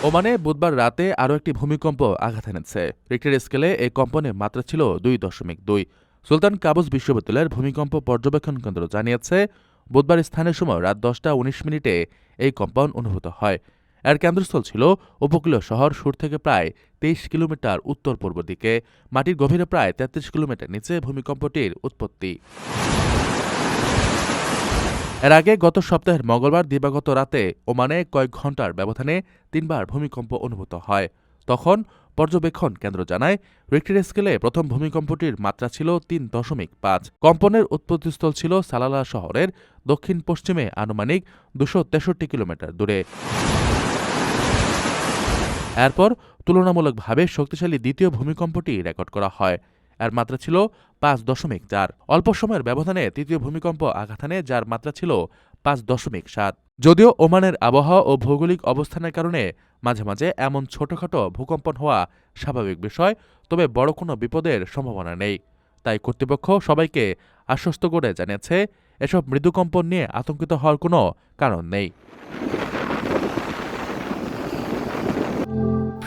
ওমানে বুধবার রাতে আরও একটি ভূমিকম্প আঘাত এনেছে। রিক্টার স্কেলে এই কম্পনের মাত্রা ছিল 2.2। সুলতান কাবুস বিশ্ববিদ্যালয়ের ভূমিকম্প পর্যবেক্ষণ কেন্দ্র জানিয়েছে, বুধবার স্থানীয় সময় রাত 10টা 19 মিনিটে এই কম্পন অনুভূত হয়। এর কেন্দ্রস্থল ছিল উপকূলীয় শহর সুর থেকে প্রায় 23 কিলোমিটার উত্তর পূর্ব দিকে। মাটির গভীরে প্রায় 33 কিলোমিটার নিচে ভূমিকম্পটির উৎপত্তি। এর আগে গত সপ্তাহের মঙ্গলবার দিবাগত রাতে ওমানে কয়েক ঘণ্টার ব্যবধানে 3বার ভূমিকম্প অনুভূত হয়। তখন পর্যবেক্ষণ কেন্দ্র জানায়, রিক্টার স্কেলে প্রথম ভূমিকম্পটির মাত্রা ছিল 3.5। কম্পনের উৎপত্তিস্থল ছিল সালালা শহরের দক্ষিণ পশ্চিমে আনুমানিক 263 কিলোমিটার দূরে। এরপর তুলনামূলকভাবে শক্তিশালী দ্বিতীয় ভূমিকম্পটি রেকর্ড করা হয়। এর মাত্রা ছিল 5.4। অল্প সময়ের ব্যবধানে তৃতীয় ভূমিকম্প আঘাত হানে, যার মাত্রা ছিল 5.7। যদিও ওমানের আবহাওয়া ও ভৌগোলিক অবস্থানের কারণে মাঝে মাঝে এমন ছোটখাটো ভূকম্পন হওয়া স্বাভাবিক বিষয়, তবে বড় কোনো বিপদের সম্ভাবনা নেই। তাই কর্তৃপক্ষ সবাইকে আশ্বস্ত করে জানিয়েছে, এসব মৃদুকম্পন নিয়ে আতঙ্কিত হওয়ার কোনো কারণ নেই।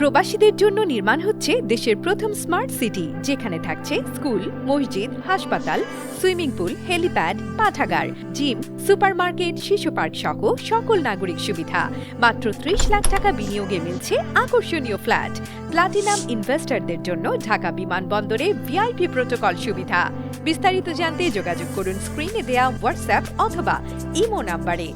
প্রবাসীদের জন্য নির্মাণ হচ্ছে দেশের প্রথম স্মার্ট সিটি, যেখানে থাকছে স্কুল, মসজিদ, হাসপাতাল, সুইমিং পুল, হেলিপ্যাড, পাঠাগার, জিম, সুপারমার্কেট, শিশু পার্ক সহ সকল নাগরিক সুবিধা। মাত্র 30 লাখ টাকা বিনিয়োগে মিলছে আকর্ষণীয় ফ্ল্যাট। প্লাটিনাম ইনভেস্টরদের জন্য ঢাকা বিমানবন্দরে ভিআইপি প্রোটোকল সুবিধা। বিস্তারিত জানতে যোগাযোগ করুন স্ক্রিনে দেয়া হোয়াটসঅ্যাপ অথবা ইমো নাম্বারে।